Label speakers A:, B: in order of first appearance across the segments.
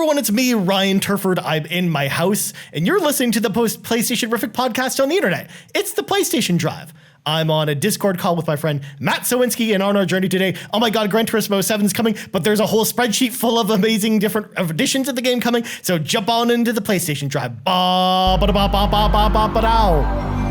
A: everyone, it's me, Ryan Turford. I'm in my house, and you're listening to the PlayStation-rific podcast on the internet. It's the PlayStation Drive. I'm on a Discord call with my friend Matt Sawinski, and on our journey today, oh my god, Gran Turismo 7 is coming, but there's a whole spreadsheet full of amazing different editions of the game coming, so jump on into the PlayStation Drive. Ba-ba-da-ba-ba-ba-ba-ba-dow.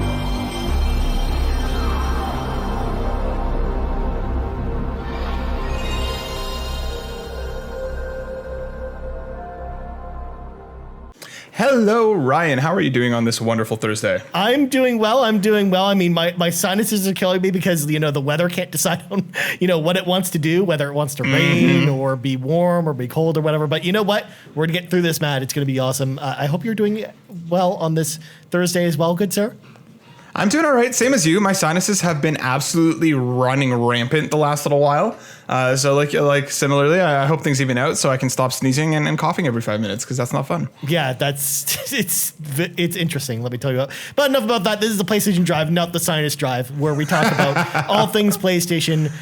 B: Hello, Ryan. How are you doing on this wonderful Thursday?
A: I'm doing well. I mean, my sinuses are killing me because, the weather can't decide on, what it wants to do, whether it wants to rain or be warm or be cold or whatever. But you know what? We're going to get through this, Matt. It's going to be awesome. I hope you're doing well on this Thursday as well, good sir.
B: I'm doing all right. Same as you. My sinuses have been absolutely running rampant the last little while. So like similarly, I hope things even out so I can stop sneezing and coughing every 5 minutes because that's not fun.
A: Yeah, it's interesting. Let me tell you about. But enough about that. This is the PlayStation Drive, not the Sinus Drive, where we talk about all things PlayStation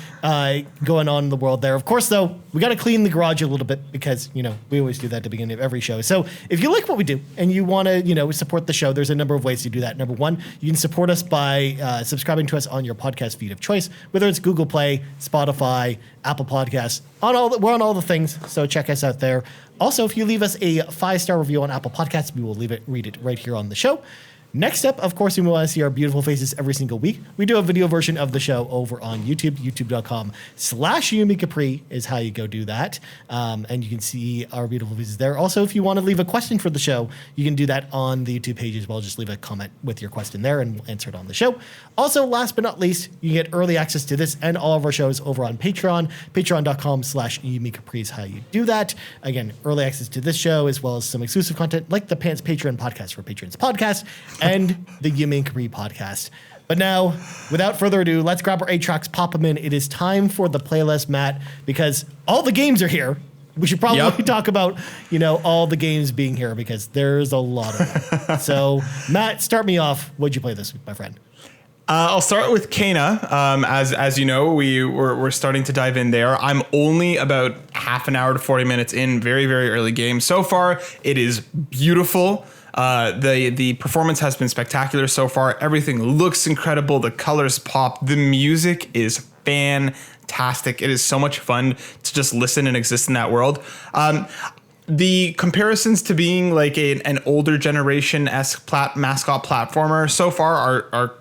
A: going on in the world there. Of course, though, we got to clean the garage a little bit because, we always do that at the beginning of every show. So if you like what we do and you want to, support the show, there's a number of ways to do that. Number one, you can support us by subscribing to us on your podcast feed of choice, whether it's Google Play, Spotify, Apple Podcasts, we're on all the things, so check us out there. Also, if you leave us a 5-star review on Apple Podcasts, we will read it right here on the show. Next up, of course, we want to see our beautiful faces every single week. We do a video version of the show over on YouTube. YouTube.com/YumiCapri is how you go do that. And you can see our beautiful faces there. Also, if you want to leave a question for the show, you can do that on the YouTube page as well. Just leave a comment with your question there and we'll answer it on the show. Also, last but not least, you get early access to this and all of our shows over on Patreon. Patreon.com/YumiCapri is how you do that. Again, early access to this show as well as some exclusive content like the Pants Patreon podcast for Patrons podcast and the Yumi and Capri podcast. But now, without further ado, let's grab our 8 tracks, pop them in. It is time for the playlist, Matt, because all the games are here. We should probably talk about, all the games being here because there's a lot of them. So, Matt, start me off. What'd you play this week, my friend?
B: I'll start with Kena. As you know, we're starting to dive in there. I'm only about half an hour to 40 minutes in, very, very early game. So far, it is beautiful. The performance has been spectacular so far. Everything looks incredible. The colors pop. The music is fantastic. It is so much fun to just listen and exist in that world. The comparisons to being like an older generation-esque mascot platformer so far are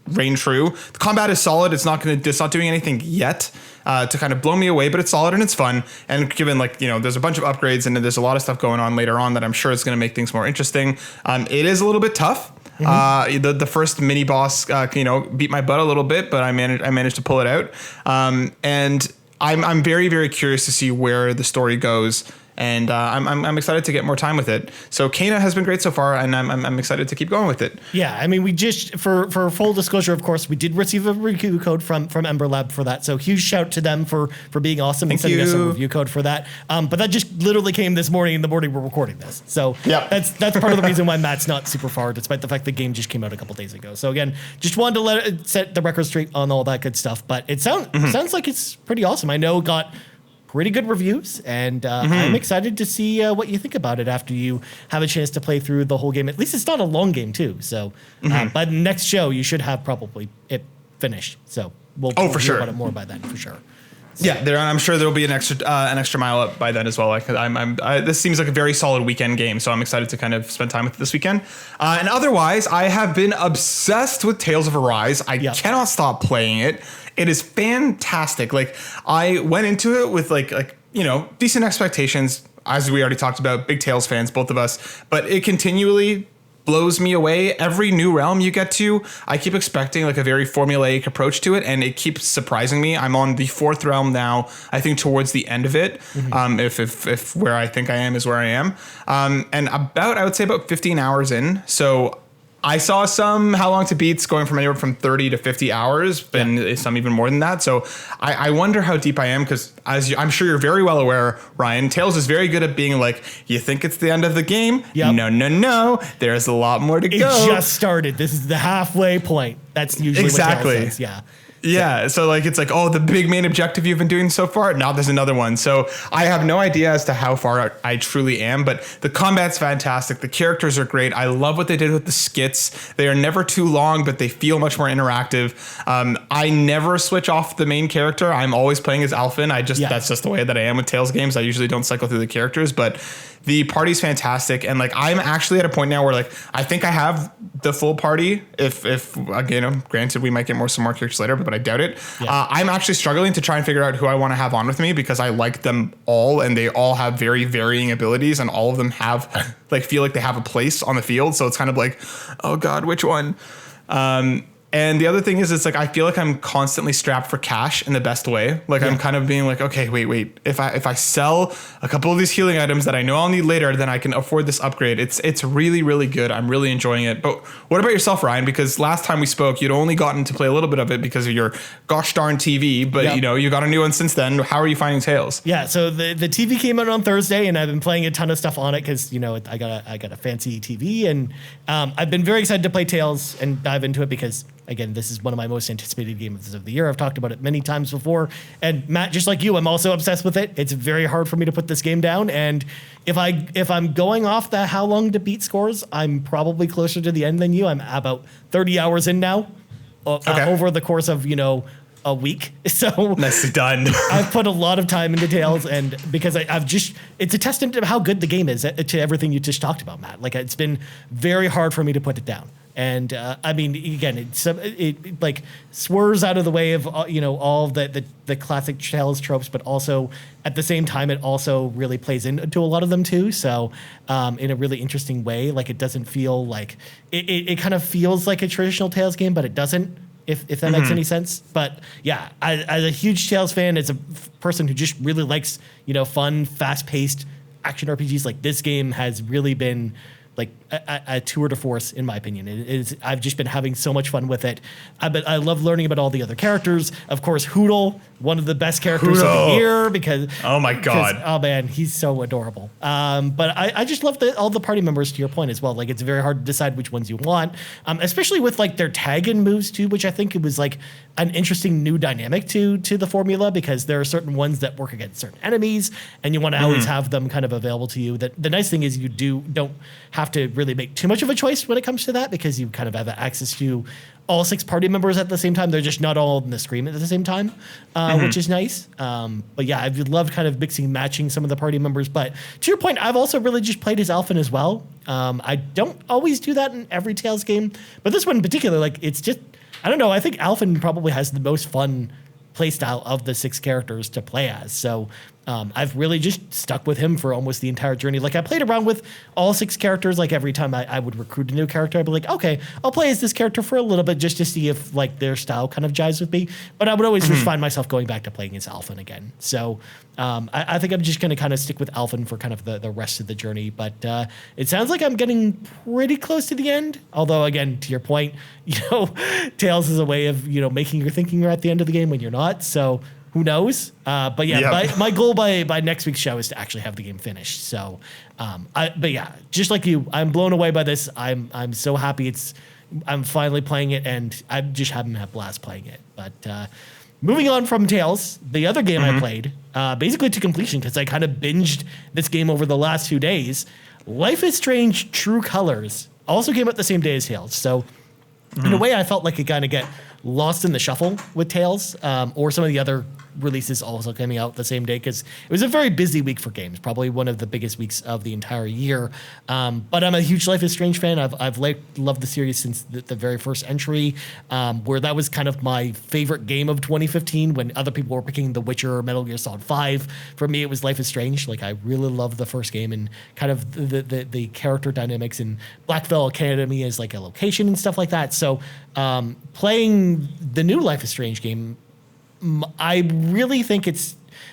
B: reign true. The combat is solid. It's not doing anything yet to kind of blow me away, but it's solid and it's fun. And given there's a bunch of upgrades and there's a lot of stuff going on later on that I'm sure is going to make things more interesting. It is a little bit tough. Mm-hmm. The first mini boss, beat my butt a little bit, but I managed to pull it out. And I'm very, very curious to see where the story goes. And I'm excited to get more time with it. So Kena has been great so far, and I'm excited to keep going with it.
A: Yeah, I mean, we just for full disclosure, of course, we did receive a review code from Ember Lab for that. So huge shout to them for being awesome and sending us a review code for that. But that just literally came this morning in the morning we're recording this. So that's part of the reason why Matt's not super far, despite the fact the game just came out a couple days ago. So again, just wanted to set the record straight on all that good stuff. But it sounds like it's pretty awesome. I know it got pretty good reviews, and I'm excited to see what you think about it after you have a chance to play through the whole game. At least it's not a long game, too. So by the next show, you should have probably it finished. So we'll
B: for sure
A: about it more by then, for sure. So.
B: Yeah, I'm sure there'll be an extra mile up by then as well. This seems like a very solid weekend game, so I'm excited to kind of spend time with it this weekend. And otherwise, I have been obsessed with Tales of Arise. I cannot stop playing it. It is fantastic. Like, I went into it with decent expectations, as we already talked about, big Tales fans, both of us, but it continually blows me away. Every new realm you get to, I keep expecting a very formulaic approach to it, and it keeps surprising me. I'm on the 4th realm now, I think towards the end of it. If where I think I am is where I am. And I would say about 15 hours in. So I saw some How Long to Beat's going from anywhere from 30 to 50 hours, and some even more than that. So I wonder how deep I am, because I'm sure you're very well aware, Ryan, Tales is very good at being like, you think it's the end of the game? Yep. No. There's a lot more to go.
A: It just started. This is the halfway point. That's usually what Tales says. Yeah.
B: Yeah, so like it's like, oh, the big main objective you've been doing so far. Now there's another one. So I have no idea as to how far I truly am, but the combat's fantastic. The characters are great. I love what they did with the skits. They are never too long, but they feel much more interactive. I never switch off the main character. I'm always playing as Alphen. That's just the way that I am with Tales games. I usually don't cycle through the characters, but the party's fantastic. And like, I'm actually at a point now where like, I think I have the full party. If again, granted, we might get some more characters later, but I doubt it. Yeah. I'm actually struggling to try and figure out who I want to have on with me because I like them all and they all have very varying abilities and all of them have like, feel like they have a place on the field. So it's kind of like, oh God, which one? And the other thing is, it's like, I feel like I'm constantly strapped for cash in the best way. Like I'm kind of being like, okay, wait. If I sell a couple of these healing items that I know I'll need later, then I can afford this upgrade. It's really, really good. I'm really enjoying it. But what about yourself, Ryan? Because last time we spoke, you'd only gotten to play a little bit of it because of your gosh darn TV. But you got a new one since then. How are you finding Tales?
A: Yeah, so the TV came out on Thursday, and I've been playing a ton of stuff on it because I got a fancy TV, and I've been very excited to play Tales and dive into it because, again, this is one of my most anticipated games of the year. I've talked about it many times before. And Matt, just like you, I'm also obsessed with it. It's very hard for me to put this game down. And if I'm going off the how long to beat scores, I'm probably closer to the end than you. I'm about 30 hours in now over the course of, a week. So
B: nicely done.
A: I've put a lot of time into Tales, and because it's a testament to how good the game is to everything you just talked about, Matt. Like, it's been very hard for me to put it down. And I mean, again, it like swerves out of the way of all the classic Tales tropes, but also at the same time, it also really plays into a lot of them too. So in a really interesting way, like it doesn't feel like it kind of feels like a traditional Tales game, but it doesn't. If that makes any sense. But yeah, as a huge Tales fan, as a person who just really likes fun, fast paced action RPGs, like this game has really been like a tour de force, in my opinion. I've just been having so much fun with it. I love learning about all the other characters. Of course, Hootle, one of the best characters of the year because
B: oh my God,
A: oh man, he's so adorable. But I just love all the party members, to your point as well. Like, it's very hard to decide which ones you want, especially with like their tag-in moves too, which I think it was like an interesting new dynamic to the formula, because there are certain ones that work against certain enemies, and you want to always have them kind of available to you. The nice thing is you don't have to really make too much of a choice when it comes to that, because you kind of have access to all 6 party members at the same time. They're just not all in the screen at the same time, which is nice. But yeah, I've loved kind of mixing and matching some of the party members. But to your point, I've also really just played as Alphen as well. I don't always do that in every Tales game, but this one in particular, like, it's just, I don't know, I think Alphen probably has the most fun playstyle of the 6 characters to play as. So I've really just stuck with him for almost the entire journey. Like, I played around with all 6 characters. Like, every time I would recruit a new character, I'd be like, okay, I'll play as this character for a little bit just to see if like their style kind of jives with me. But I would always just find myself going back to playing as Alphen again. So I think I'm just going to kind of stick with Alphen for kind of the rest of the journey. But it sounds like I'm getting pretty close to the end. Although, again, to your point, Tales is a way of, making you thinking you're at the end of the game when you're not. So who knows? But yeah, my goal by next week's show is to actually have the game finished. So, but yeah, just like you, I'm blown away by this. I'm so happy I'm finally playing it, and I'm just having a blast playing it. But moving on from Tales, the other game I played, basically to completion, because I kind of binged this game over the last 2 days. Life is Strange: True Colors also came out the same day as Tales. So in a way, I felt like it kind of get lost in the shuffle with Tales, or some of the other releases also coming out the same day, because it was a very busy week for games, probably one of the biggest weeks of the entire year. But I'm a huge Life is Strange fan. I've loved the series since the very first entry, where that was kind of my favorite game of 2015 when other people were picking The Witcher or Metal Gear Solid 5. For me, it was Life is Strange. Like, I really loved the first game and kind of the character dynamics, and Blackville Academy as like a location and stuff like that. So playing the new Life is Strange game, I really think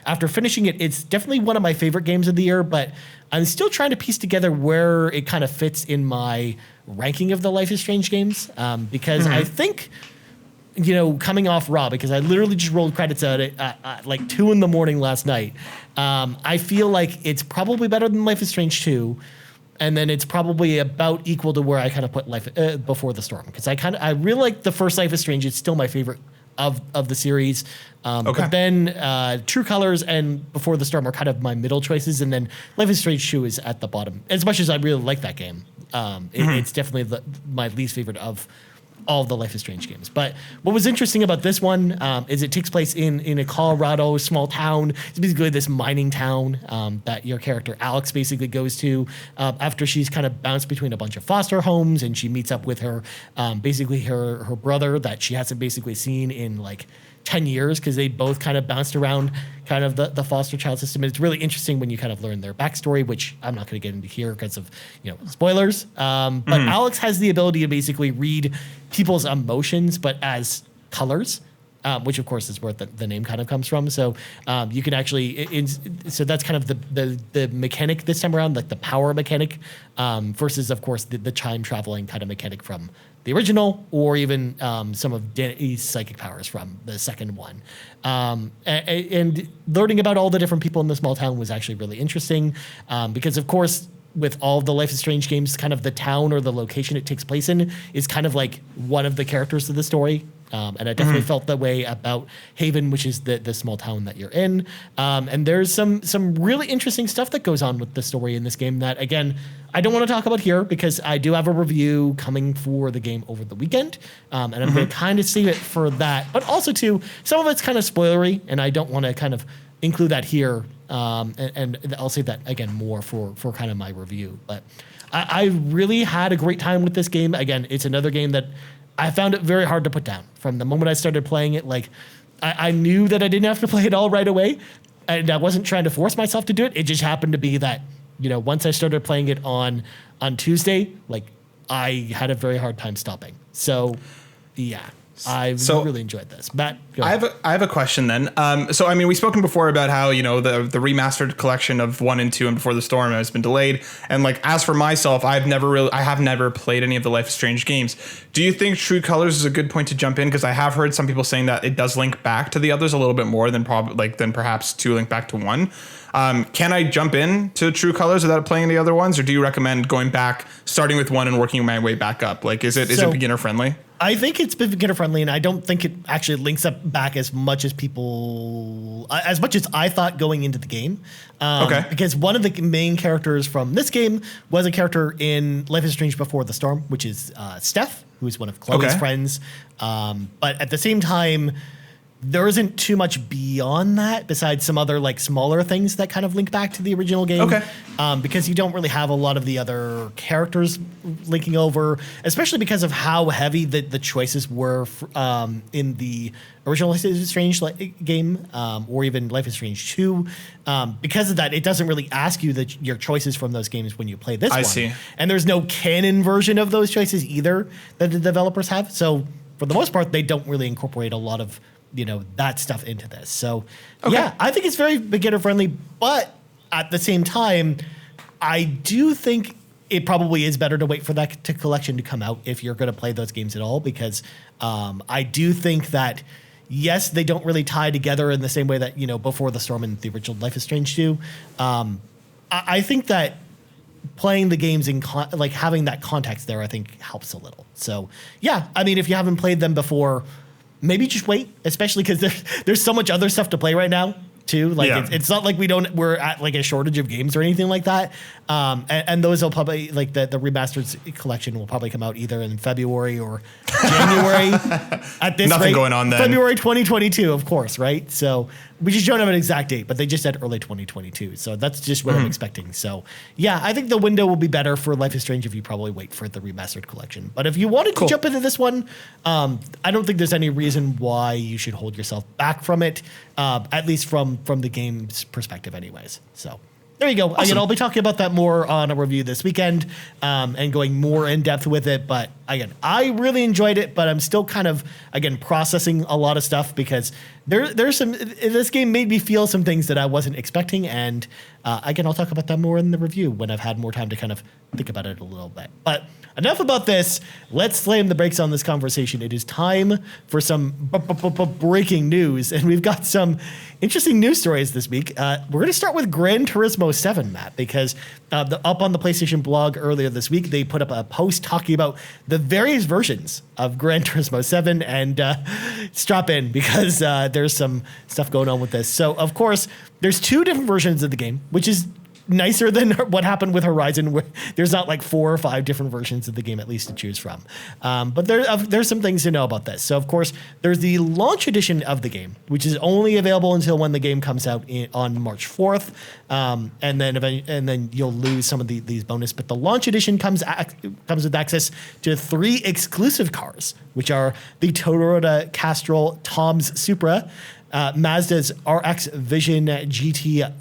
A: after finishing it, it's definitely one of my favorite games of the year, but I'm still trying to piece together where it kind of fits in my ranking of the Life is Strange games, because I think, coming off Raw, because I literally just rolled credits at like 2 a.m. last night, I feel like it's probably better than Life is Strange 2, and then it's probably about equal to where I kind of put Life Before the Storm, because I really like the first Life is Strange. It's still my favorite of the series.
B: Okay.
A: But then True Colors and Before the Storm are kind of my middle choices, and then Life is Strange 2 is at the bottom. As much as I really like that game, it's definitely my least favorite of all the Life is Strange games. But what was interesting about this one is it takes place in a Colorado small town. It's basically this mining town that your character Alex basically goes to after she's kind of bounced between a bunch of foster homes, and she meets up with her basically her brother that she hasn't basically seen in like 10 years because they both kind of bounced around kind of the foster child system. And it's really interesting when you kind of learn their backstory, which I'm not going to get into here because of, spoilers. But Alex has the ability to basically read people's emotions, but as colors, which of course is where the name kind of comes from. So you can actually, so that's kind of the mechanic this time around, like the power mechanic versus of course the time traveling kind of mechanic from the original, or even some of Danny's psychic powers from the second one. And learning about all the different people in the small town was actually really interesting because, of course, with all of the Life is Strange games, kind of the town or the location it takes place in is kind of like one of the characters of the story. And I definitely felt that way about Haven, which is the small town that you're in. And there's some really interesting stuff that goes on with the story in this game that, again, I don't want to talk about here because I do have a review coming for the game over the weekend. And I'm going to kind of save it for that. But also, too, some of it's kind of spoilery, and I don't want to kind of include that here. And I'll save that, again, more for kind of my review. But I really had a great time with this game. Again, it's another game that I found it very hard to put down. From the moment I started playing it, like I knew that I didn't have to play it all right away, and I wasn't trying to force myself to do it. It just happened to be that, once I started playing it on Tuesday, like I had a very hard time stopping. So, yeah. I really enjoyed this. Matt, go ahead.
B: I have a question then. So I mean, we've spoken before about how the remastered collection of 1 and 2 and Before the Storm has been delayed. And like as for myself, I have never played any of the Life is Strange games. Do you think True Colors is a good point to jump in? Because I have heard some people saying that it does link back to the others a little bit more than perhaps 2 link back to 1. Can I jump in to True Colors without playing any other ones, or do you recommend going back, starting with 1 and working my way back up? Like, is it beginner friendly?
A: I think it's beginner friendly, and I don't think it actually links up back as much as I thought going into the game. Okay. Because one of the main characters from this game was a character in Life is Strange Before the Storm, which is Steph, who is one of Chloe's friends. But at the same time, there isn't too much beyond that besides some other like smaller things that kind of link back to the original game. Okay. Because you don't really have a lot of the other characters linking over, especially because of how heavy the choices were in the original Life is Strange game, or even Life is Strange 2. Because of that, it doesn't really ask you your choices from those games when you play this one. I see. And there's no canon version of those choices either that the developers have. So for the most part, they don't really incorporate a lot of that stuff into this. So yeah, I think it's very beginner friendly, but at the same time, I do think it probably is better to wait for that collection to come out if you're going to play those games at all, because I do think that, yes, they don't really tie together in the same way that, Before the Storm and the original Life is Strange do. I think that playing the games in having that context there, I think helps a little. So yeah, I mean, if you haven't played them before, maybe just wait, especially because there's so much other stuff to play right now too. Like it's not like we're at like a shortage of games or anything like that. And those will probably like the remastered collection will probably come out either in February or January. At this
B: Nothing
A: rate,
B: going on then.
A: February 2022, of course, right? So we just don't have an exact date, but they just said early 2022. So that's just what I'm expecting. So yeah, I think the window will be better for Life is Strange if you probably wait for the remastered collection. But if you wanted to jump into this one, I don't think there's any reason why you should hold yourself back from it, at least from the game's perspective anyways. So there you go. Awesome. Again, I'll be talking about that more on a review this weekend and going more in depth with it. But again, I really enjoyed it, but I'm still kind of, again, processing a lot of stuff because this game made me feel some things that I wasn't expecting. And again, I'll talk about that more in the review when I've had more time to kind of think about it a little bit. But enough about this. Let's slam the brakes on this conversation. It is time for some breaking news. And we've got some interesting news stories this week. We're going to start with Gran Turismo 7, Matt, because up on the PlayStation blog earlier this week, they put up a post talking about the the various versions of Gran Turismo 7 and strap in because there's some stuff going on with this. So, of course, there's 2 different versions of the game, which is nicer than what happened with Horizon, where there's not like 4 or 5 different versions of the game at least to choose from. But there's some things to know about this. So, of course, there's the launch edition of the game, which is only available until when the game comes out on March 4th, and then you'll lose some of these bonus. But the launch edition comes with access to 3 exclusive cars, which are the Toyota Castrol Tom's Supra, Mazda's RX Vision GT3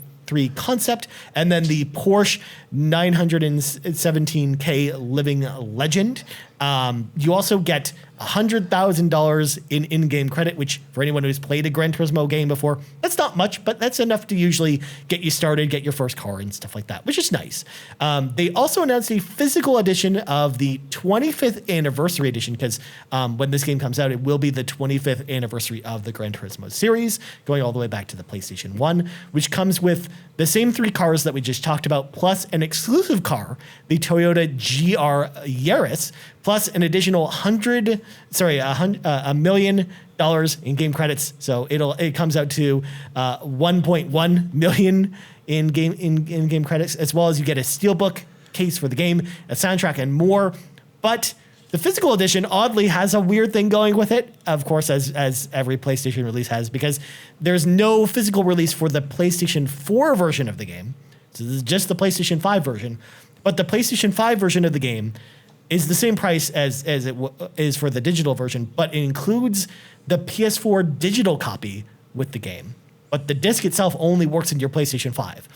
A: concept, and then the Porsche 917K Living Legend. You also get $100,000 in-game credit, which for anyone who's played a Gran Turismo game before, that's not much, but that's enough to usually get you started, get your first car and stuff like that, which is nice. They also announced a physical edition of the 25th anniversary edition, because when this game comes out, it will be the 25th anniversary of the Gran Turismo series, going all the way back to the PlayStation 1, which comes with the same 3 cars that we just talked about, plus an exclusive car, the Toyota GR Yaris, plus an additional $1 million in-game credits. So it comes out to 1.1 million in-game credits, as well as you get a steelbook case for the game, a soundtrack, and more. But the physical edition oddly has a weird thing going with it, of course, as every PlayStation release has, because there's no physical release for the PlayStation 4 version of the game. So this is just the PlayStation 5 version. But the PlayStation 5 version of the game is the same price as it is for the digital version, but it includes the PS4 digital copy with the game. But the disc itself only works in your PlayStation 5.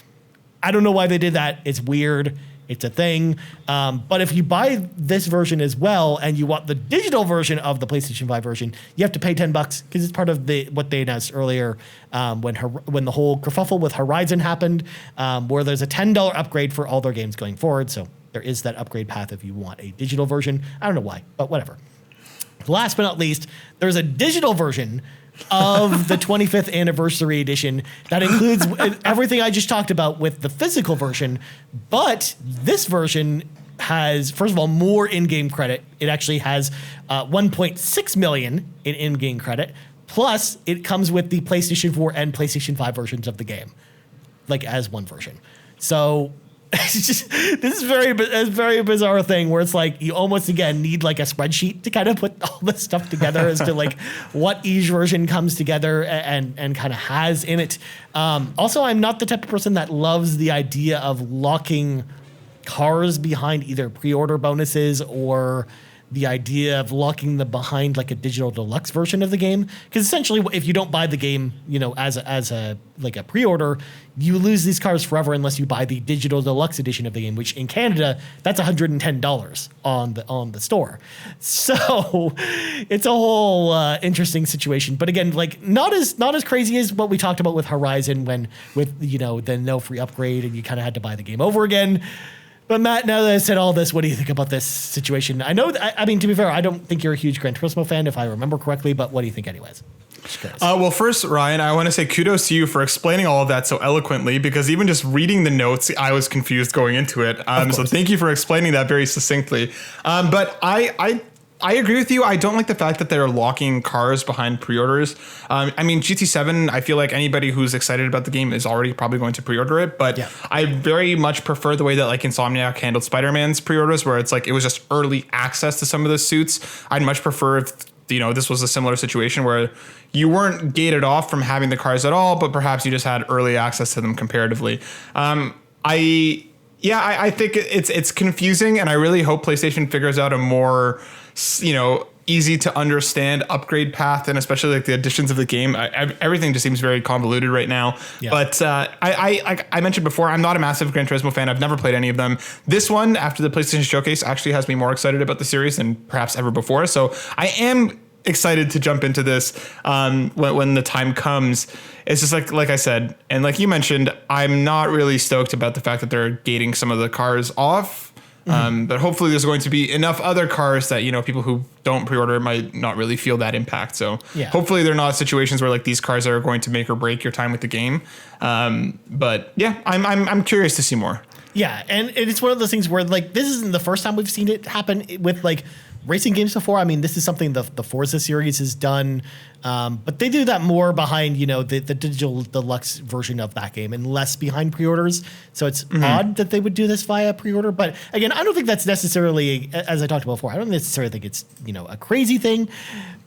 A: I don't know why they did that. It's weird. It's a thing. But if you buy this version as well and you want the digital version of the PlayStation 5 version, you have to pay $10 because it's part of what they announced earlier when the whole kerfuffle with Horizon happened, where there's a $10 upgrade for all their games going forward. So there is that upgrade path if you want a digital version. I don't know why, but whatever. Last but not least, there's a digital version of the 25th anniversary edition that includes everything I just talked about with the physical version. But this version has, first of all, more in-game credit. It actually has 1.6 million in-game credit. Plus, it comes with the PlayStation 4 and PlayStation 5 versions of the game, like as one version. So it's just, this is a very bizarre thing where it's like you almost again need like a spreadsheet to kind of put all this stuff together as to like what each version comes together and kind of has in it. Also, I'm not the type of person that loves the idea of locking cars behind either pre-order bonuses or the idea of locking them behind like a digital deluxe version of the game, because essentially if you don't buy the game, as a pre-order, you lose these cars forever unless you buy the digital deluxe edition of the game, which in Canada that's $110 on the store. So it's a whole interesting situation. But again, like not as crazy as what we talked about with Horizon with the no free upgrade and you kind of had to buy the game over again. But Matt, now that I said all this, what do you think about this situation? I know, I mean, to be fair, I don't think you're a huge Gran Turismo fan, if I remember correctly, but what do you think anyways?
B: Well, first, Ryan, I want to say kudos to you for explaining all of that so eloquently, because even just reading the notes, I was confused going into it. So thank you for explaining that very succinctly. But I agree with you. I don't like the fact that they're locking cars behind pre-orders. I mean, GT7, I feel like anybody who's excited about the game is already probably going to pre-order it. But yeah. I very much prefer the way that like Insomniac handled Spider-Man's pre-orders, where it's like it was just early access to some of the suits. I'd much prefer if this was a similar situation where you weren't gated off from having the cars at all, but perhaps you just had early access to them comparatively. I think it's confusing, and I really hope PlayStation figures out a more easy to understand upgrade path, and especially like the additions of the game. Everything just seems very convoluted right now. Yeah. But I mentioned before, I'm not a massive Gran Turismo fan. I've never played any of them. This one, after the PlayStation Showcase, actually has me more excited about the series than perhaps ever before. So I am excited to jump into this when the time comes. It's just like I said, and like you mentioned, I'm not really stoked about the fact that they're gating some of the cars off. But hopefully there's going to be enough other cars that, people who don't pre-order might not really feel that impact. So hopefully they're not situations where like these cars are going to make or break your time with the game. But yeah, I'm curious to see more.
A: Yeah. And it's one of those things where like, this isn't the first time we've seen it happen with like racing games before. I mean, this is something the Forza series has done, but they do that more behind, the digital deluxe version of that game and less behind pre-orders. So it's odd that they would do this via pre-order. But again, I don't think that's necessarily, as I talked about before, I don't necessarily think it's, a crazy thing.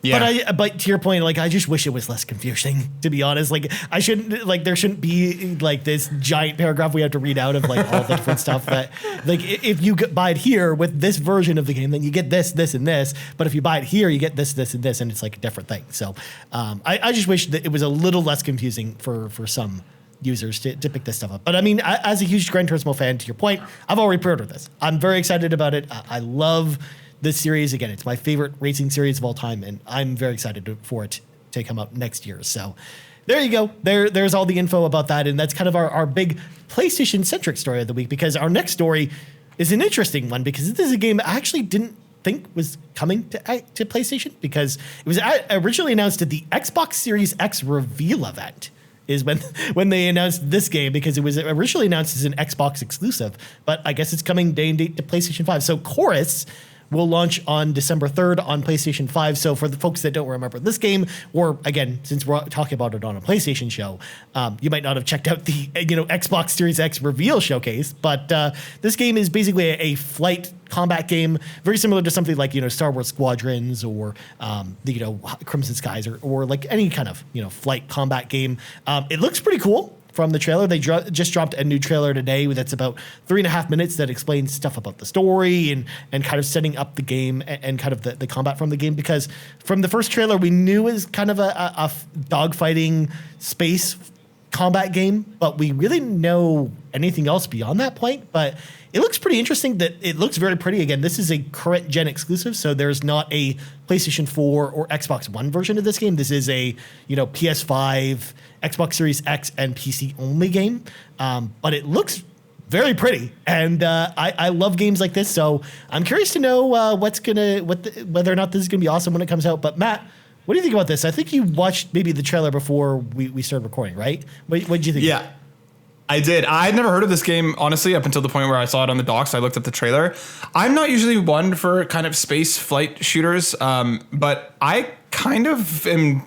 A: Yeah. But to your point, like, I just wish it was less confusing, to be honest. Like, there shouldn't be like this giant paragraph we have to read out of like all the different stuff that, like, if you buy it here with this version of the game, then you get this, and this. But if you buy it here, you get this, and this, and it's like a different thing. So I just wish that it was a little less confusing for some users to pick this stuff up. But I mean, as a huge Gran Turismo fan, to your point, I've already pre-ordered this. I'm very excited about it. I love this series. Again, it's my favorite racing series of all time, and I'm very excited for it to come out next year. So there you go. There's all the info about that, and that's kind of our big PlayStation-centric story of the week, because our next story is an interesting one, because this is a game I actually didn't think was coming to PlayStation, because it was originally announced at the Xbox Series X reveal event is when they announced this game, because it was originally announced as an Xbox exclusive, but I guess it's coming day and date to PlayStation 5. So Chorus will launch on December 3rd on PlayStation 5. So for the folks that don't remember this game, or again, since we're talking about it on a PlayStation show, you might not have checked out the Xbox Series X reveal showcase, but this game is basically a flight combat game, very similar to something like Star Wars Squadrons or the Crimson Skies or like any kind of flight combat game. It looks pretty cool. From the trailer, they just dropped a new trailer today that's about 3.5 minutes that explains stuff about the story and kind of setting up the game and kind of the combat from the game. Because from the first trailer, we knew it was kind of a dogfighting space combat game, but we really didn't know anything else beyond that point. But it looks pretty interesting. That it looks very pretty. Again, this is a current gen exclusive, so there's not a PlayStation 4 or Xbox One version of this game. This is a PS5, Xbox Series X, and PC only game. But it looks very pretty, and I love games like this. So I'm curious to know whether or not this is gonna be awesome when it comes out. But Matt, what do you think about this? I think you watched maybe the trailer before we started recording, right? What did you think?
B: Yeah, I did. I'd never heard of this game, honestly, up until the point where I saw it on the docs. I looked at the trailer. I'm not usually one for kind of space flight shooters, but I kind of am,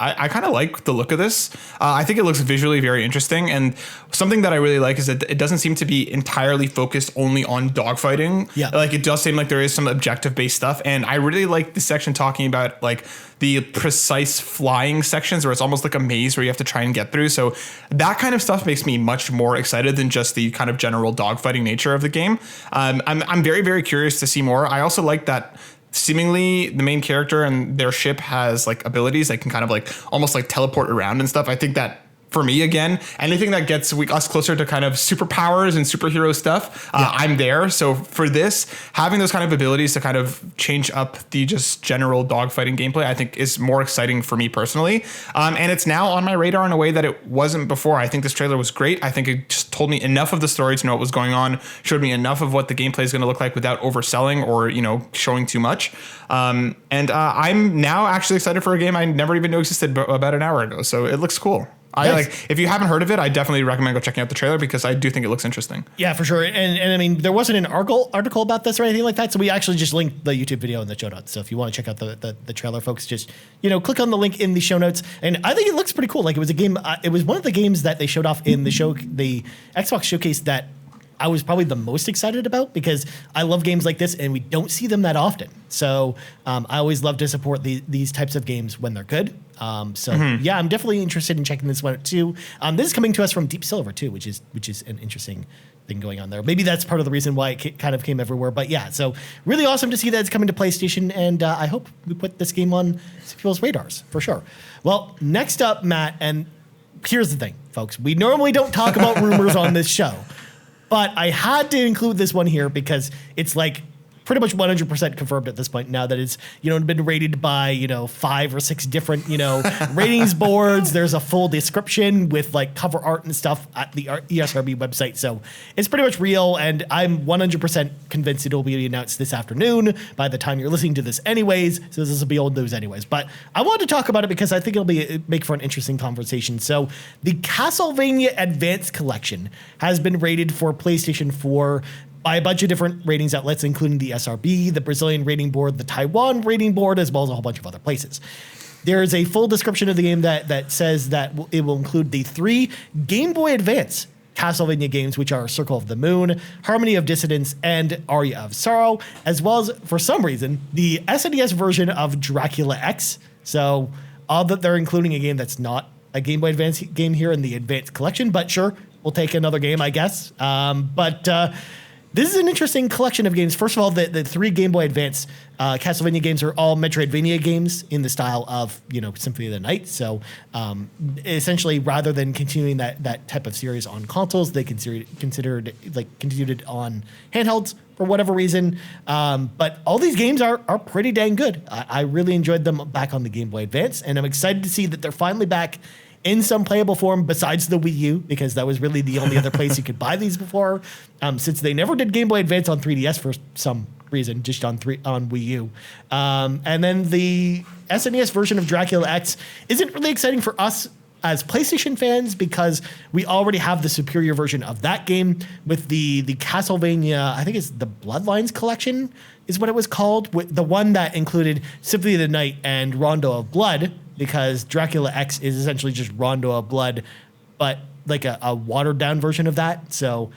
B: I kind of like the look of this. I think it looks visually very interesting. And something that I really like is that it doesn't seem to be entirely focused only on dogfighting. Yeah. Like, it does seem like there is some objective based stuff. And I really like the section talking about like the precise flying sections where it's almost like a maze where you have to try and get through. So that kind of stuff makes me much more excited than just the kind of general dogfighting nature of the game. I'm very, very curious to see more. I also like that seemingly the main character and their ship has like abilities that can kind of like almost like teleport around and stuff. I think that for me, again, anything that gets us closer to kind of superpowers and superhero stuff, I'm there. So for this, having those kind of abilities to kind of change up the just general dogfighting gameplay, I think is more exciting for me personally. And it's now on my radar in a way that it wasn't before. I think this trailer was great. I think it just told me enough of the story to know what was going on, showed me enough of what the gameplay is going to look like without overselling or, showing too much. And I'm now actually excited for a game I never even knew existed about an hour ago. So it looks cool. If you haven't heard of it, I definitely recommend go checking out the trailer because I do think it looks interesting.
A: Yeah, for sure. And I mean, there wasn't an article about this or anything like that. So we actually just linked the YouTube video in the show notes. So if you want to check out the trailer, folks, just, click on the link in the show notes. And I think it looks pretty cool. Like, it was a game. It was one of the games that they showed off in the Xbox showcase that I was probably the most excited about, because I love games like this and we don't see them that often. So I always love to support these types of games when they're good. Yeah, I'm definitely interested in checking this one out too. This is coming to us from Deep Silver too, which is an interesting thing going on there. Maybe that's part of the reason why it kind of came everywhere. But yeah, so really awesome to see that it's coming to PlayStation, and I hope we put this game on some people's radars for sure. Well, next up, Matt, and here's the thing, folks. We normally don't talk about rumors on this show, but I had to include this one here because it's like pretty much 100% confirmed at this point now that it's, been rated by, 5 or 6 different, ratings boards. There's a full description with like cover art and stuff at the ESRB website. So it's pretty much real. And I'm 100% convinced it'll be announced this afternoon by the time you're listening to this anyways. So this will be old news anyways. But I wanted to talk about it because I think it'll make for an interesting conversation. So the Castlevania Advanced Collection has been rated for PlayStation 4 by a bunch of different ratings outlets, including the SRB, the Brazilian rating board, the Taiwan rating board, as well as a whole bunch of other places. There is a full description of the game that says that it will include the 3 Game Boy Advance Castlevania games, which are Circle of the Moon, Harmony of Dissonance, and Aria of Sorrow, as well as, for some reason, the SNES version of Dracula X. So, all that they're including a game that's not a Game Boy Advance game here in the Advance collection, but sure, we'll take another game, I guess. This is an interesting collection of games. First of all, the 3 Game Boy Advance Castlevania games are all Metroidvania games in the style of, Symphony of the Night. So essentially, rather than continuing that type of series on consoles, they continued it on handhelds for whatever reason. But all these games are pretty dang good. I really enjoyed them back on the Game Boy Advance, and I'm excited to see that they're finally back in some playable form besides the Wii U, because that was really the only other place you could buy these before, since they never did Game Boy Advance on 3DS for some reason, just on Wii U. And then the SNES version of Dracula X isn't really exciting for us as PlayStation fans, because we already have the superior version of that game with the Castlevania, I think it's the Bloodlines collection is what it was called, with the one that included Symphony of the Night and Rondo of Blood, because Dracula X is essentially just Rondo of Blood, but like a watered down version of that. So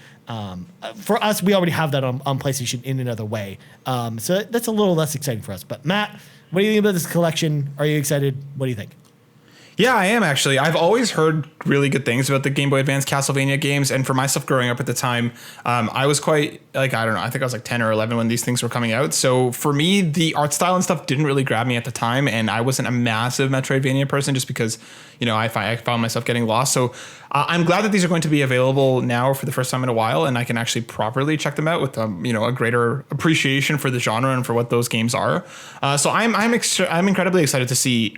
A: for us, we already have that on PlayStation in another way. So that's a little less exciting for us. But Matt, what do you think about this collection? Are you excited? What do you think?
B: Yeah, I am actually. I've always heard really good things about the Game Boy Advance Castlevania games, and for myself growing up at the time, I was quite, I don't know, I think I was like 10 or 11 when these things were coming out. So for me, the art style and stuff didn't really grab me at the time, and I wasn't a massive Metroidvania person just because, I found myself getting lost. So I'm glad that these are going to be available now for the first time in a while, and I can actually properly check them out with, a greater appreciation for the genre and for what those games are. So I'm incredibly excited to see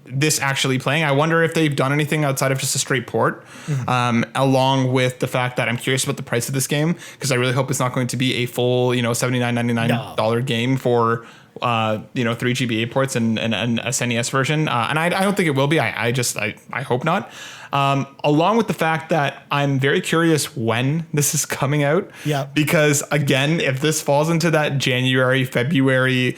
B: this actually playing. I wonder if they've done anything outside of just a straight port, along with the fact that I'm curious about the price of this game, because I really hope it's not going to be a full, $79.99 game for 3 GBA ports and an SNES version. And I don't think it will be. I hope not. Along with the fact that I'm very curious when this is coming out.
A: Yeah.
B: Because again, if this falls into that January, February,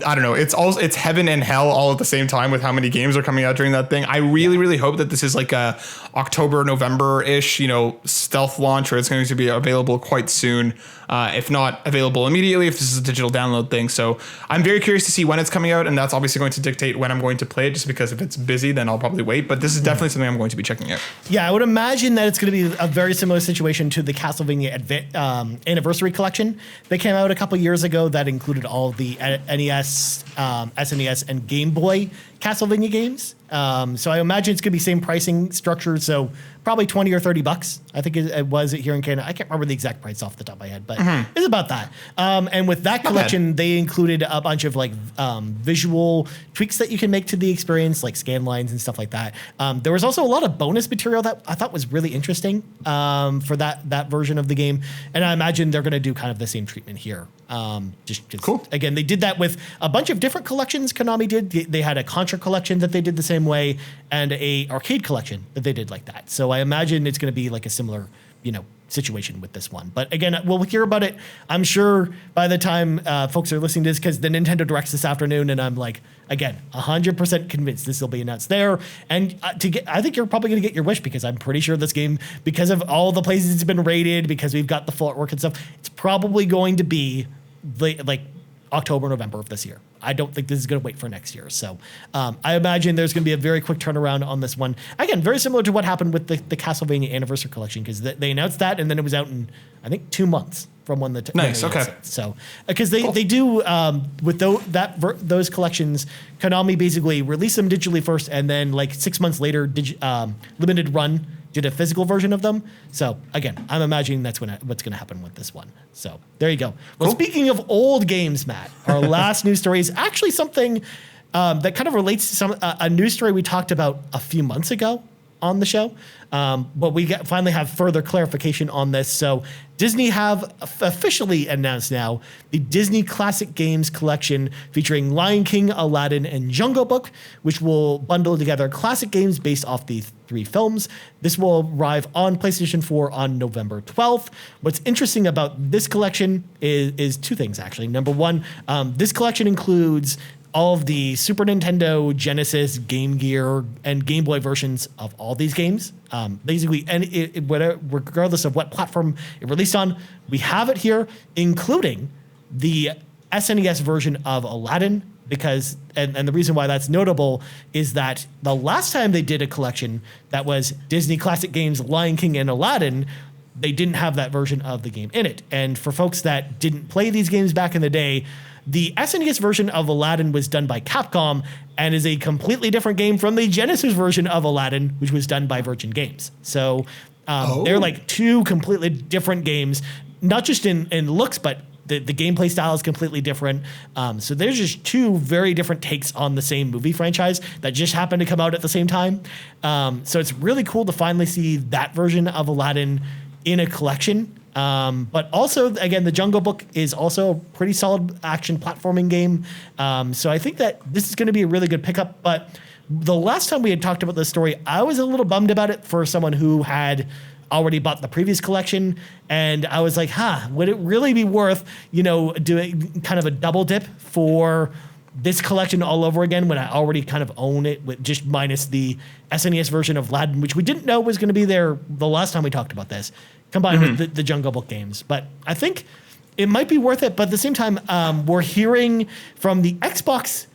B: I don't know, it's heaven and hell all at the same time with how many games are coming out during that thing. I really, really hope that this is like a October, November-ish, stealth launch, where it's going to be available quite soon. If not available immediately, if this is a digital download thing. So I'm very curious to see when it's coming out, and that's obviously going to dictate when I'm going to play it, just because if it's busy, then I'll probably wait. But this is definitely something I'm going to be checking out.
A: Yeah, I would imagine that it's going to be a very similar situation to the Castlevania Anniversary Collection that came out a couple years ago that included all the NES, SNES, and Game Boy Castlevania games. So I imagine it's going to be same pricing structure. So probably $20 or $30. I think it was here in Canada. I can't remember the exact price off the top of my head, but it's about that. And with that collection, they included a bunch of visual tweaks that you can make to the experience, like scan lines and stuff like that. There was also a lot of bonus material that I thought was really interesting for that version of the game. And I imagine they're going to do kind of the same treatment here. Cool. Again, they did that with a bunch of different collections. Konami did. They had a Contra collection that they did the same way, and a arcade collection that they did like that. So I imagine it's going to be like a similar, situation with this one. But again, we'll hear about it, I'm sure, by the time folks are listening to this, because the Nintendo Direct's this afternoon, and I'm like, again, 100% convinced this will be announced there. And I think you're probably going to get your wish, because I'm pretty sure this game, because of all the places it's been rated, because we've got the full artwork and stuff, it's probably going to be like October, November of this year. I don't think this is going to wait for next year. So I imagine there's going to be a very quick turnaround on this one. Again, very similar to what happened with the Castlevania Anniversary Collection, because they announced that, and then it was out in, I think, 2 months from when the
B: nice. Okay.
A: It. So because they do with those collections, Konami basically released them digitally first, and then like 6 months later, limited run did a physical version of them. So again, I'm imagining that's what's going to happen with this one. So there you go. Well, speaking of old games, Matt, our last news story is actually something that kind of relates to a news story we talked about a few months ago. on the show. But we finally have further clarification on this. So Disney have officially announced now the Disney Classic Games Collection featuring Lion King, Aladdin, and Jungle Book, which will bundle together classic games based off the 3 films. This will arrive on PlayStation 4 on November 12th. What's interesting about this collection is 2 things, actually. Number one, this collection includes all of the Super Nintendo, Genesis, Game Gear, and Game Boy versions of all these games. Basically, regardless of what platform it released on, we have it here, including the SNES version of Aladdin. Because and the reason why that's notable is that the last time they did a collection that was Disney Classic Games, Lion King, and Aladdin, they didn't have that version of the game in it. And for folks that didn't play these games back in the day, the SNES version of Aladdin was done by Capcom and is a completely different game from the Genesis version of Aladdin, which was done by Virgin Games. So they're like 2 completely different games, not just in looks, but the gameplay style is completely different. So there's just 2 very different takes on the same movie franchise that just happened to come out at the same time. So it's really cool to finally see that version of Aladdin in a collection. But also, again, the Jungle Book is also a pretty solid action platforming game. So I think that this is going to be a really good pickup. But the last time we had talked about this story, I was a little bummed about it for someone who had already bought the previous collection. And I was like, would it really be worth, doing kind of a double dip for this collection all over again when I already kind of own it, with just minus the SNES version of Aladdin, which we didn't know was going to be there the last time we talked about this, combined with the Jungle Book games. But I think it might be worth it. But at the same time, we're hearing from the Xbox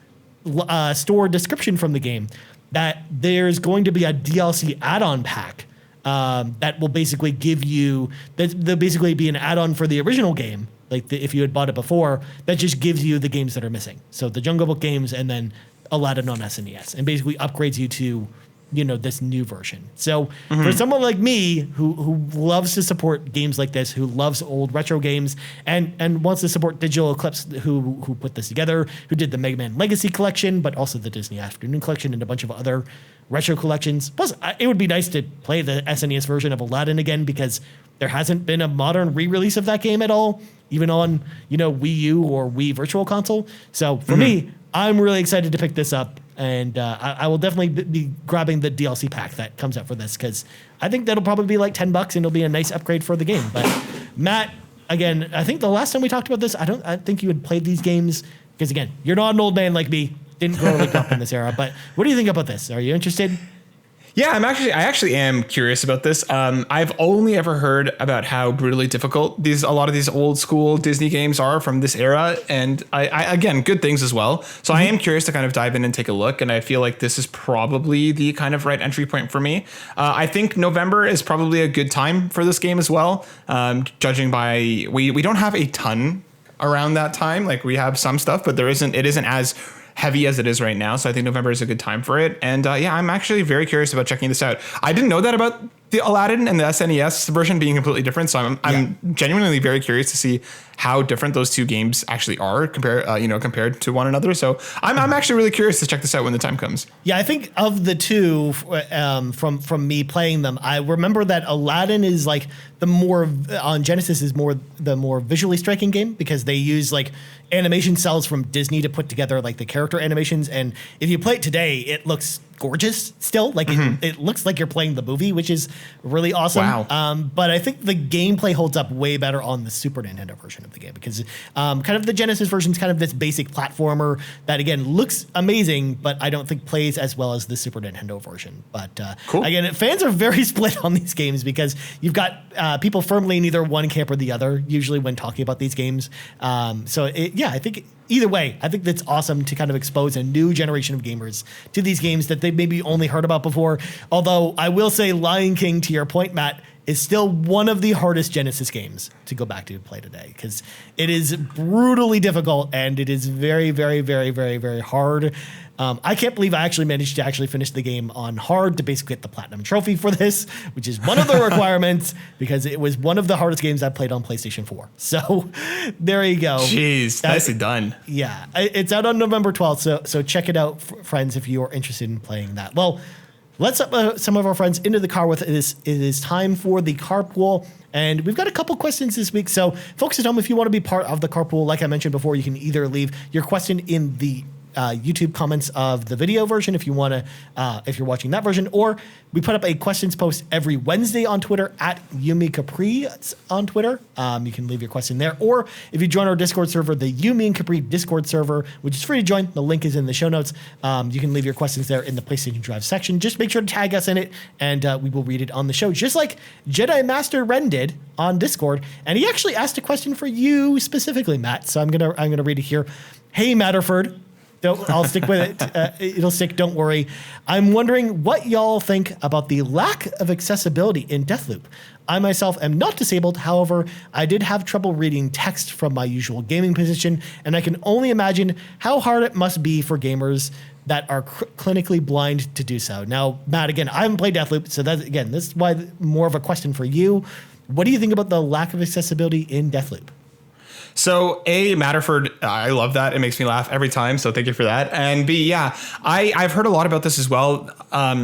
A: store description from the game that there's going to be a DLC add-on pack that will basically give you, there'll basically be an add-on for the original game, like if you had bought it before, that just gives you the games that are missing. So the Jungle Book games and then Aladdin on SNES, and basically upgrades you to, this new version. So for someone like me who loves to support games like this, who loves old retro games and wants to support Digital Eclipse, who put this together, who did the Mega Man Legacy Collection, but also the Disney Afternoon Collection and a bunch of other retro collections. Plus, it would be nice to play the SNES version of Aladdin again, because there hasn't been a modern re-release of that game at all, even on, Wii U or Wii Virtual Console. So for me, I'm really excited to pick this up. And I will definitely be grabbing the DLC pack that comes out for this, because I think that'll probably be like $10 and it'll be a nice upgrade for the game. But Matt, again, I think the last time we talked about this, I think you had played these games, because again, you're not an old man like me, didn't grow up in this era. But what do you think about this? Are you interested?
B: Yeah, I actually am curious about this. I've only ever heard about how brutally difficult a lot of these old school Disney games are from this era, and I again, good things as well. So I am curious to kind of dive in and take a look, and I feel like this is probably the kind of right entry point for me. I think November is probably a good time for this game as well. Judging by we don't have a ton around that time. Like, we have some stuff, but it isn't as heavy as it is right now. So I think November is a good time for it. And I'm actually very curious about checking this out. I didn't know that about the Aladdin and the SNES version being completely different. So I'm genuinely very curious to see how different those 2 games actually are compared to one another. So I'm actually really curious to check this out when the time comes.
A: Yeah, I think of the 2 from me playing them, I remember that Aladdin is like on Genesis is the more visually striking game, because they use like animation cells from Disney to put together like the character animations. And if you play it today, it looks gorgeous still. Like it looks like you're playing the movie, which is really awesome.
B: Wow.
A: But I think the gameplay holds up way better on the Super Nintendo version of the game, because kind of the Genesis version is kind of this basic platformer that, again, looks amazing, but I don't think plays as well as the Super Nintendo version. But
B: cool.
A: Again, fans are very split on these games, because you've got people firmly in either one camp or the other, usually when talking about these games. I think either way, I think that's awesome to kind of expose a new generation of gamers to these games that they maybe only heard about before. Although I will say Lion King, to your point, Matt, is still one of the hardest Genesis games to go back to play today, because it is brutally difficult and it is very, very, very, very, very hard. I can't believe I actually managed to finish the game on hard to basically get the platinum trophy for this, which is one of the requirements, because it was one of the hardest games I played on PlayStation 4. So there you go.
B: Jeez, nicely done.
A: Yeah, it's out on November 12th. So check it out, friends, if you are interested in playing that. Well, let's some of our friends into the car with us. It is time for the carpool. And we've got a couple questions this week. So folks at home, if you want to be part of the carpool, like I mentioned before, you can either leave your question in the YouTube comments of the video version if you want to, if you're watching that version, or we put up a questions post every Wednesday on Twitter at Yumi Capri on Twitter. You can leave your question there, or if you join our Discord server, the Yumi and Capri Discord server, which is free to join, the link is in the show notes. You can leave your questions there in the PlayStation Drive section. Just make sure to tag us in it, and we will read it on the show, just like Jedi Master Ren did on Discord. And he actually asked a question for you specifically, Matt. So I'm gonna read it here. Hey, Matterford. I'll stick with it. It'll stick. Don't worry. I'm wondering what y'all think about the lack of accessibility in Deathloop. I myself am not disabled. However, I did have trouble reading text from my usual gaming position, and I can only imagine how hard it must be for gamers that are clinically blind to do so. Now, Matt, again, I haven't played Deathloop, so that's, again, this is why more of a question for you. What do you think about the lack of accessibility in Deathloop?
B: So A, Matterford, I love that. It makes me laugh every time. So thank you for that. And B, yeah, I've heard a lot about this as well.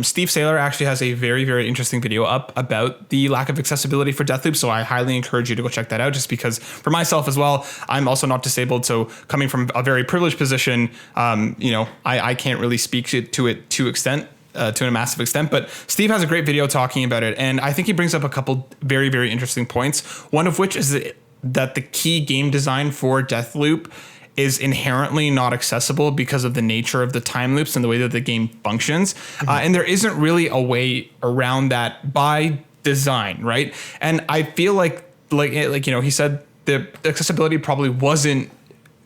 B: Steve Saylor actually has a very, very interesting video up about the lack of accessibility for Deathloop. So I highly encourage you to go check that out, just because for myself as well, I'm also not disabled. So coming from a very privileged position, I can't really speak to it to a massive extent, but Steve has a great video talking about it. And I think he brings up a couple very, very interesting points. One of which is that the key game design for Deathloop is inherently not accessible because of the nature of the time loops and the way that the game functions. Mm-hmm. And there isn't really a way around that by design, right? And I feel like he said the accessibility probably wasn't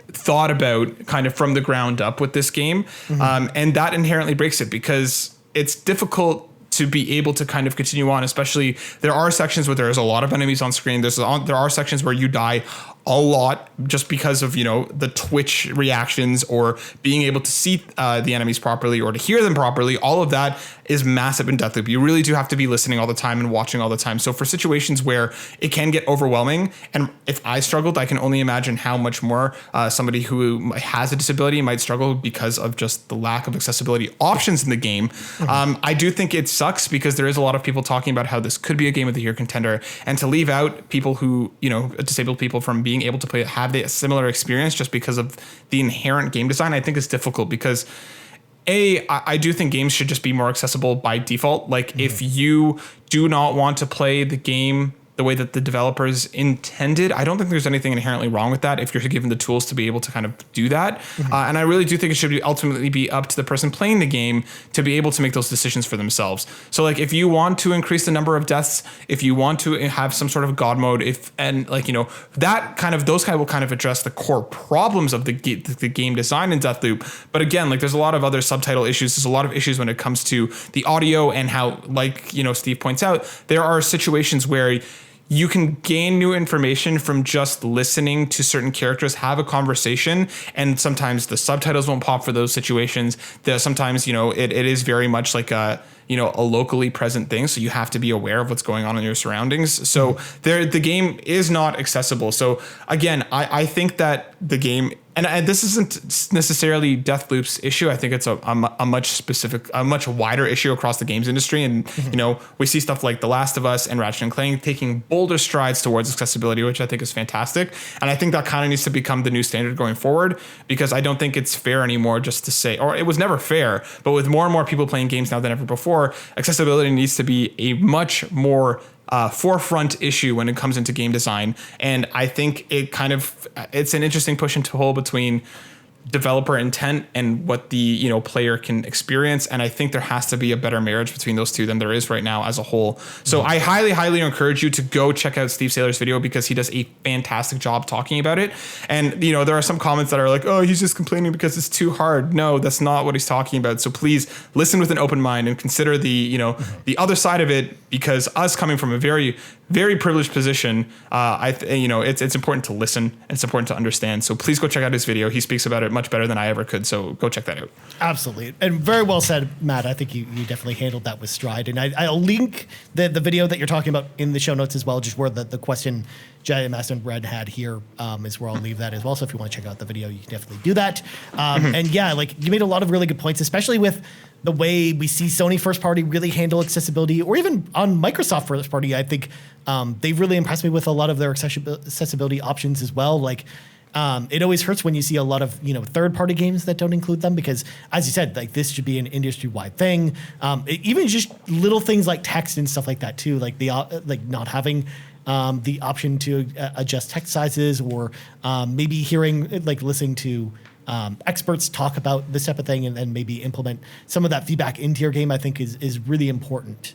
B: thought about kind of from the ground up with this game. Mm-hmm. And that inherently breaks it, because it's difficult to be able to kind of continue on, especially there are sections where there's a lot of enemies on screen. There are sections where you die a lot just because of, the Twitch reactions or being able to see the enemies properly or to hear them properly. All of that is massive in Deathloop. You really do have to be listening all the time and watching all the time. So for situations where it can get overwhelming, and if I struggled, I can only imagine how much more somebody who has a disability might struggle because of just the lack of accessibility options in the game. Mm-hmm. I do think it sucks because there is a lot of people talking about how this could be a Game of the Year contender, and to leave out people who, disabled people from being able to play it, have a similar experience just because of the inherent game design, I think is difficult, because I do think games should just be more accessible by default. Like, mm-hmm. if you do not want to play the game the way that the developers intended, I don't think there's anything inherently wrong with that if you're given the tools to be able to kind of do that. Mm-hmm. And I really do think it should ultimately be up to the person playing the game to be able to make those decisions for themselves. So like, if you want to increase the number of deaths, if you want to have some sort of God mode, those will kind of address the core problems of the game design in Deathloop. But again, like, there's a lot of other subtitle issues. There's a lot of issues when it comes to the audio and how, Steve points out, there are situations where you can gain new information from just listening to certain characters have a conversation, and sometimes the subtitles won't pop for those situations. Sometimes, it is very much like a locally present thing, so you have to be aware of what's going on in your surroundings. So the game is not accessible. So again, I think that the game, and this isn't necessarily Deathloop's issue. I think it's a much wider issue across the games industry. And, we see stuff like The Last of Us and Ratchet & Clank taking bolder strides towards accessibility, which I think is fantastic. And I think that kind of needs to become the new standard going forward, because I don't think it's fair anymore just to say, or it was never fair, but with more and more people playing games now than ever before, accessibility needs to be a much more forefront issue when it comes into game design. And I think it's an interesting push and pull between developer intent and what the player can experience, and I think there has to be a better marriage between those two than there is right now as a whole. So I highly encourage you to go check out Steve Saylor's video, because he does a fantastic job talking about it. And there are some comments that are like, oh, he's just complaining because it's too hard. No, that's not what he's talking about. So please listen with an open mind and consider the the other side of it, because us coming from a very, very privileged position, it's important to listen and it's important to understand. So please go check out his video. He speaks about it much better than I ever could. So go check that out.
A: Absolutely. And very well said, Matt. I think you definitely handled that with stride. And I'll link the video that you're talking about in the show notes as well, just where the question Jay Master and Red had here is where I'll leave that as well. So if you want to check out the video, you can definitely do that. And yeah, like, you made a lot of really good points, especially with the way we see Sony first party really handle accessibility, or even on Microsoft first party, I think they've really impressed me with a lot of their accessibility options as well. Like, it always hurts when you see a lot of, third-party games that don't include them, because, as you said, like, this should be an industry-wide thing. Even just little things like text and stuff like that too, like not having the option to adjust text sizes, or maybe listening to experts talk about this type of thing, and then maybe implement some of that feedback into your game, I think is really important,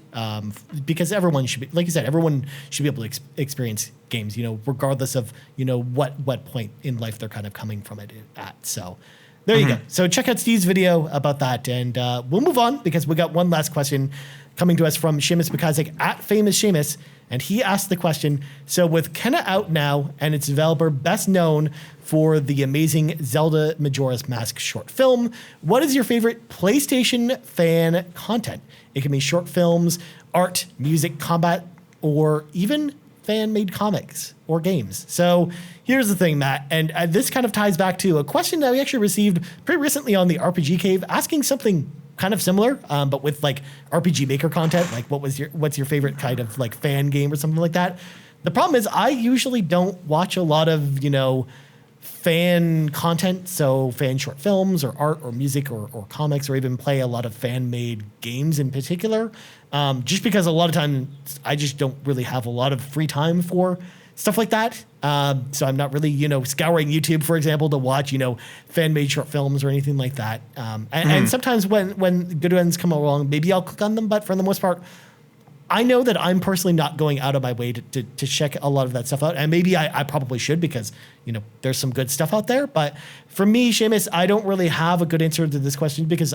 A: because everyone should be, like you said, everyone should be able to experience games, regardless of, what point in life they're kind of coming from it at. So there you go. So check out Steve's video about that, and we'll move on, because we got one last question coming to us from Seamus Bakazik at Famous Seamus. And he asked the question, so with Kena out now and its developer best known for the amazing Zelda Majora's Mask short film, what is your favorite PlayStation fan content? It can be short films, art, music, combat, or even fan-made comics or games. So here's the thing, Matt, and this kind of ties back to a question that we actually received pretty recently on the RPG Cave, asking something kind of similar, but with like RPG Maker content. Like, what's your favorite kind of like fan game or something like that? The problem is I usually don't watch a lot of, fan content. So fan short films or art or music or comics, or even play a lot of fan made games in particular. Just because a lot of times I just don't really have a lot of free time for stuff like that. So I'm not really, scouring YouTube, for example, to watch, fan-made short films or anything like that. And sometimes when good ones come along, maybe I'll click on them. But for the most part, I know that I'm personally not going out of my way to check a lot of that stuff out. And maybe I probably should, because, there's some good stuff out there. But for me, Seamus, I don't really have a good answer to this question, because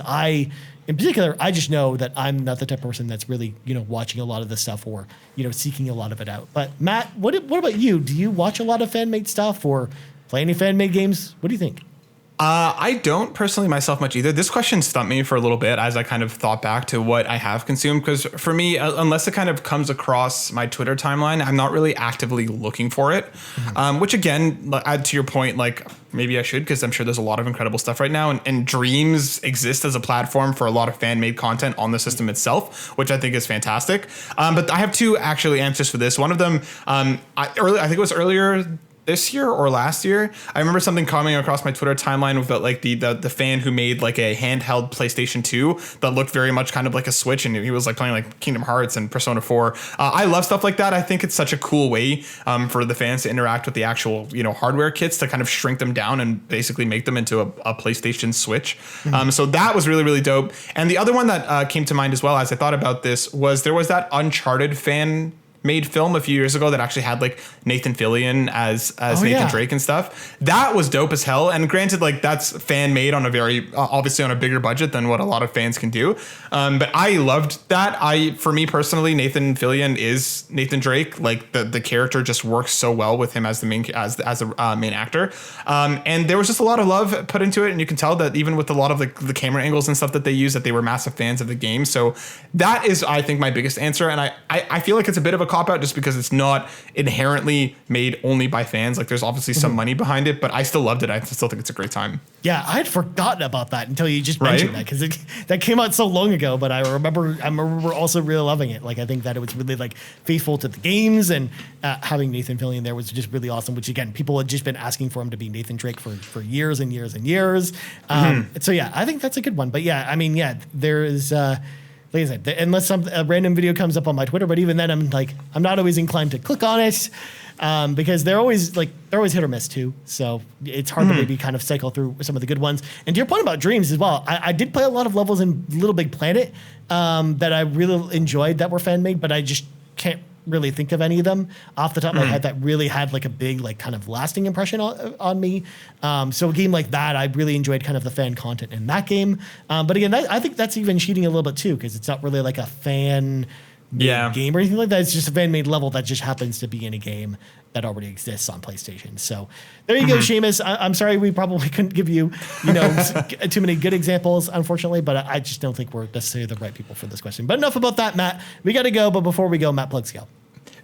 A: in particular, I just know that I'm not the type of person that's really, watching a lot of this stuff, or, seeking a lot of it out. But Matt, what about you? Do you watch a lot of fan-made stuff or play any fan-made games? What do you think?
B: I don't personally myself much either. This question stumped me for a little bit as I kind of thought back to what I have consumed, because for me, unless it kind of comes across my Twitter timeline, I'm not really actively looking for it. Which again, add to your point, like maybe I should, because I'm sure there's a lot of incredible stuff right now, and Dreams exist as a platform for a lot of fan-made content on the system itself, which I think is fantastic. But I have two actually answers for this. One of them, I think it was earlier this year or last year, I remember something coming across my Twitter timeline about like the fan who made like a handheld PlayStation 2 that looked very much kind of like a Switch, and he was like playing like Kingdom Hearts and Persona 4. I love stuff like that. I think it's such a cool way for the fans to interact with the actual hardware kits, to kind of shrink them down and basically make them into a PlayStation Switch. So that was really, really dope. And the other one that came to mind as well as I thought about this was there was that Uncharted fan made film a few years ago that actually had like Nathan Fillion as Nathan Drake and stuff. That was dope as hell. And granted, like that's fan made on a very obviously on a bigger budget than what a lot of fans can do. But I loved that. For me personally, Nathan Fillion is Nathan Drake. Like the character just works so well with him as the main as a main actor. And there was just a lot of love put into it, and you can tell that even with a lot of the camera angles and stuff that they use, that they were massive fans of the game. So that is, I think, my biggest answer. And I feel like it's a bit of a cop out just because it's not inherently made only by fans. Like there's obviously some money behind it, but I still loved it. I still think it's a great time.
A: Yeah, I had forgotten about that until you just mentioned that, because that came out so long ago. But I remember also really loving it. Like I think that it was really like faithful to the games, and having Nathan Fillion there was just really awesome. Which again, people had just been asking for him to be Nathan Drake for years and years and years. So yeah, I think that's a good one. But yeah, I mean, yeah, there is. Like I said, unless a random video comes up on my Twitter, but even then, I'm not always inclined to click on it, because they're always hit or miss too. So it's hard to maybe kind of cycle through some of the good ones. And to your point about Dreams as well, I did play a lot of levels in Little Big Planet that I really enjoyed that were fan made, but I just can't really think of any of them off the top of my head that really had like a big like kind of lasting impression on me. So a game like that, I really enjoyed kind of the fan content in that game. But again, I think that's even cheating a little bit too, because it's not really like a fan game or anything like that. It's just a fan-made level that just happens to be in a game that already exists on PlayStation. So there you go, Seamus. I'm sorry we probably couldn't give you, too many good examples, unfortunately, but I just don't think we're necessarily the right people for this question. But enough about that, Matt. We got to go, but before we go, Matt, plugs go.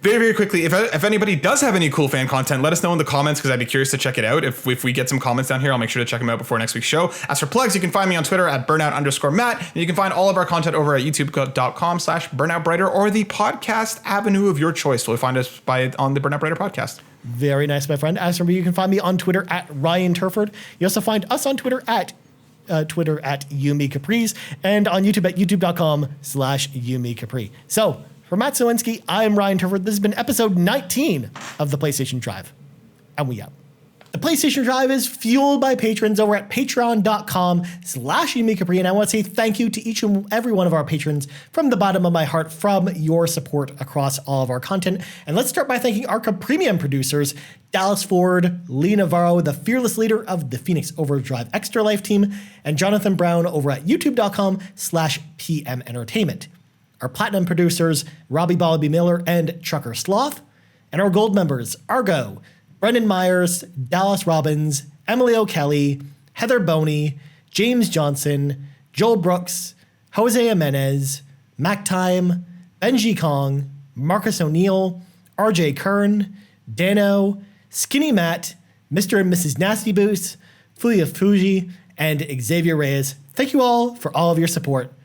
B: Very, very quickly, if anybody does have any cool fan content, let us know in the comments because I'd be curious to check it out. If we get some comments down here, I'll make sure to check them out before next week's show. As for plugs, you can find me on Twitter at burnout_Matt, and you can find all of our content over at youtube.com/burnoutbrighter or the podcast avenue of your choice. So you'll find us on the Burnout Brighter podcast.
A: Very nice, my friend. As for me, you can find me on Twitter at Ryan Turford. You also find us on Twitter at Yumi Capri's and on YouTube at youtube.com/Yumi Capri. So for Matt Sawinski, I am Ryan Turford. This has been episode 19 of the PlayStation Drive, and we out. The PlayStation Drive is fueled by patrons over at patreon.com/Yumi Capri, and I want to say thank you to each and every one of our patrons from the bottom of my heart from your support across all of our content. And let's start by thanking our CaPremium producers, Dallas Ford, Lee Navarro, the fearless leader of the Phoenix Overdrive Extra Life team, and Johnathan Brown over at youtube.com/PM Entertainment. Our platinum producers, Robby Miller and TruckerSloth, and our gold members, ARGO, Brendan Myers, Dallas Robbins, Emily O'Kelly, Heather Boney, James Johnson, Joel Brooks, Jose Jimenez, Mac Time, Benjicong, Marcus O'Neill, RJ Kern, Dannohh, Skinny Matt, Mr. and Mrs. Nasty Boots, Fuji, and Xavier Reyes. Thank you all for all of your support.